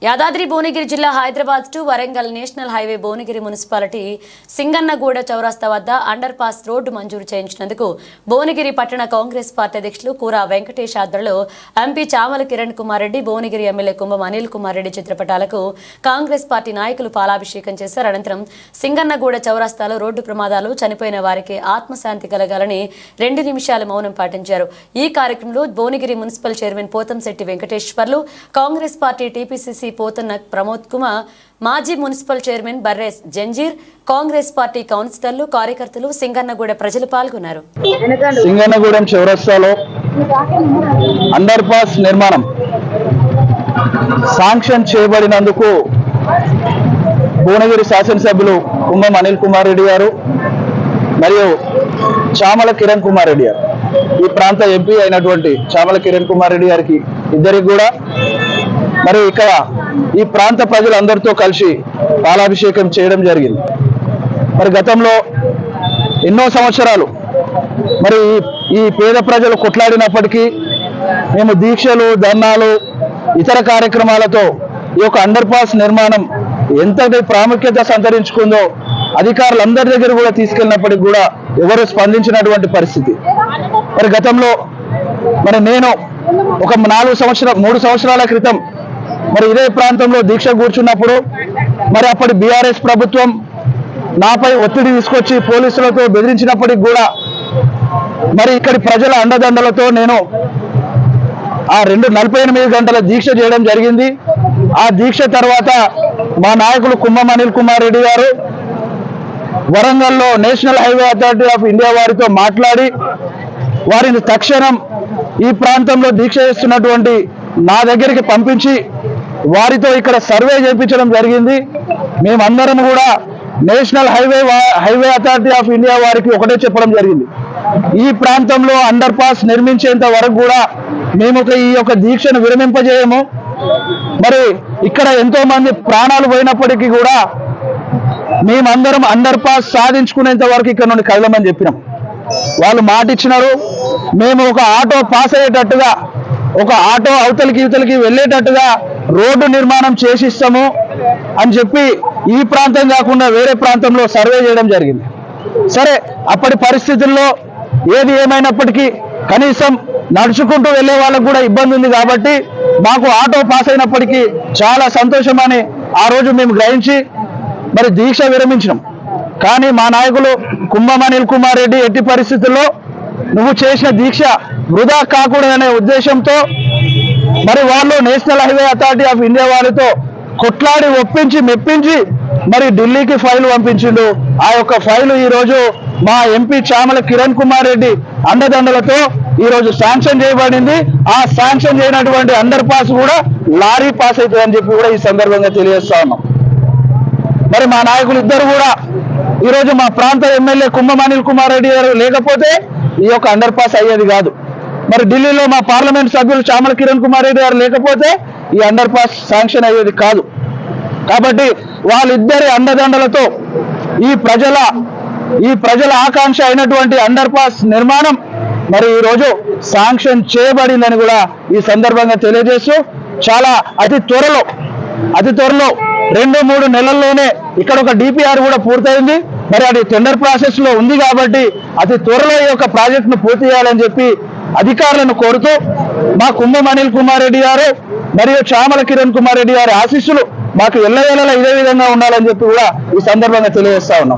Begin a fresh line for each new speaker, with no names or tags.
యాదాద్రి భువనగిరి జిల్లా Hyderabad to Warangal national highway Bhuvanagiri municipality Singannaguda చౌరస్తా వద్ద అండర్ పాస్ రోడ్డు మంజూరు చేయించినందుకు భువనగిరి పట్టణ కాంగ్రెస్ పార్టీ అధ్యక్షులు కూరా వెంకటేష్ ఆధ్వర్యంలో ఎంపీ చామల కిరణ్ కుమార్ రెడ్డి, భువనగిరి ఎమ్మెల్యే కుంభం అనిల్ కుమార్ రెడ్డి చిత్రపటాలకు కాంగ్రెస్ పార్టీ నాయకులు పాలాభిషేకం చేశారు. అనంతరం సింగన్నగూడ చౌరస్తాలో రోడ్డు ప్రమాదాలు, చనిపోయిన వారికి ఆత్మశాంతి కలగాలని 2 నిమిషాలు మౌనం పాటించారు. ఈ కార్యక్రమంలో Bhuvanagiri municipal chairman Pothamsetty Venkateswarlu, Congress party TPCC Pothanna Pramod Kumar, మాజీ municipal chairman Barres Janjeer, Congress party కౌన్సిలర్లు, కార్యకర్తలు, సింగన్నగూడ ప్రజలు పాల్గొన్నారు.
సింగన్నగూడెం చౌరస్తాలో అండర్ పాస్ నిర్మాణం శాంక్షన్ చేయబడినందుకు భువనగిరి శాసనసభ్యులు కుంభం అనిల్ కుమార్ రెడ్డి గారు మరియు చామల కిరణ్ కుమార్ రెడ్డి గారు, ఈ ప్రాంత ఎంపీ అయినటువంటి చామల కిరణ్ కుమార్ రెడ్డి గారికి ఇద్దరికి కూడా మరి ఇక్కడ ఈ ప్రాంత ప్రజలందరితో కలిసి పాలాభిషేకం చేయడం జరిగింది. మరి గతంలో ఎన్నో సంవత్సరాలు మరి ఈ పేద ప్రజలు కొట్లాడినప్పటికీ మేము దీక్షలు, ధర్నాలు, ఇతర కార్యక్రమాలతో ఈ యొక్క అండర్ పాస్ నిర్మాణం ఎంతటి ప్రాముఖ్యత సంతరించుకుందో అధికారులందరి దగ్గర కూడా తీసుకెళ్ళినప్పటికీ కూడా ఎవరు స్పందించినటువంటి పరిస్థితి. మరి గతంలో మరి నేను ఒక 3 సంవత్సరాల క్రితం మరి ఇదే ప్రాంతంలో దీక్ష కూర్చున్నప్పుడు మరి అప్పటి బీఆర్ఎస్ ప్రభుత్వం నాపై ఒత్తిడి తీసుకొచ్చి పోలీసులతో బెదిరించినప్పటికి కూడా మరి ఇక్కడి ప్రజల అండదండలతో నేను ఆ 48 గంటల దీక్ష చేయడం జరిగింది. ఆ దీక్ష తర్వాత మా నాయకులు కుంభం అనిల్ కుమార్ రెడ్డి గారు వరంగల్లో national highway authority of India వారితో మాట్లాడి వారిని తక్షణం ఈ ప్రాంతంలో దీక్ష చేస్తున్నటువంటి నా దగ్గరికి పంపించి వారితో ఇక్కడ సర్వే చేయించడం జరిగింది. మేమందరం కూడా national highway authority of India వారికి ఒకటే చెప్పడం జరిగింది, ఈ ప్రాంతంలో అండర్ పాస్ నిర్మించేంత వరకు కూడా మేము ఈ యొక్క దీక్షను విరమింపజేయము. మరి ఇక్కడ ఎంతో మంది ప్రాణాలు పోయినప్పటికీ కూడా మేమందరం అండర్ పాస్ సాధించుకునేంత వరకు ఇక్కడ నుండి కదలమని చెప్పినాం. వాళ్ళు మాట ఇచ్చినారు, మేము ఒక ఆటో పాస్ అయ్యేటట్టుగా, ఒక ఆటో అవతలికి ఇవతలికి వెళ్ళేటట్టుగా రోడ్డు నిర్మాణం చేసిస్తాము అని చెప్పి ఈ ప్రాంతం కాకుండా వేరే ప్రాంతంలో సర్వే చేయడం జరిగింది. సరే, అప్పటి పరిస్థితుల్లో ఏది ఏమైనప్పటికీ కనీసం నడుచుకుంటూ వెళ్ళే వాళ్ళకు కూడా ఇబ్బంది ఉంది కాబట్టి మాకు ఆటో పాస్ అయినప్పటికీ చాలా సంతోషమని ఆ రోజు మేము గ్రహించి మరి దీక్ష విరమించినాం. కానీ మా నాయకులు కుంభం అనిల్ కుమార్ రెడ్డి ఎట్టి పరిస్థితుల్లో నువ్వు చేసిన దీక్ష వృధా కాకూడదనే ఉద్దేశంతో మరి వాళ్ళు national highway authority of India వారితో కొట్లాడి ఒప్పించి మెప్పించి మరి ఢిల్లీకి ఫైల్ పంపించిండు. ఆ యొక్క ఫైలు ఈరోజు మా ఎంపీ చామల కిరణ్ కుమార్ రెడ్డి అండదండలతో ఈరోజు శాంక్షన్ చేయబడింది. ఆ శాంక్షన్ చేయనటువంటి అండర్ పాస్ కూడా లారీ పాస్ అవుతుందని చెప్పి కూడా ఈ సందర్భంగా తెలియజేస్తా ఉన్నాం. మరి మా నాయకులు ఇద్దరు కూడా ఈరోజు మా ప్రాంత ఎమ్మెల్యే కుంభం అనిల్ కుమార్ రెడ్డి గారు లేకపోతే ఈ యొక్క అండర్ పాస్ అయ్యేది కాదు. మరి ఢిల్లీలో మా పార్లమెంట్ సభ్యులు చామల కిరణ్ కుమార్ రెడ్డి గారు లేకపోతే ఈ అండర్ పాస్ శాంక్షన్ అయ్యేది కాదు. కాబట్టి వాళ్ళిద్దరి అండదండలతో ఈ ప్రజల ఆకాంక్ష అయినటువంటి అండర్ పాస్ నిర్మాణం మరి ఈరోజు శాంక్షన్ చేయబడిందని కూడా ఈ సందర్భంగా తెలియజేస్తూ చాలా అతి త్వరలో 2-3 నెలల్లోనే ఇక్కడ ఒక డిపిఆర్ కూడా పూర్తయింది. మరి అది టెండర్ ప్రాసెస్ లో ఉంది కాబట్టి అతి త్వరలో ఈ యొక్క ప్రాజెక్టును పూర్తి చేయాలని చెప్పి అధికారులను కోరుతూ మా కుంభం అనిల్ కుమార్ రెడ్డి గారు మరియు చామల కిరణ్ కుమార్ రెడ్డి గారి ఆశీస్సులు మాకు ఎల్లవేళలా ఇదే విధంగా ఉండాలని చెప్పి కూడా ఈ సందర్భంగా తెలియజేస్తా ఉన్నాం.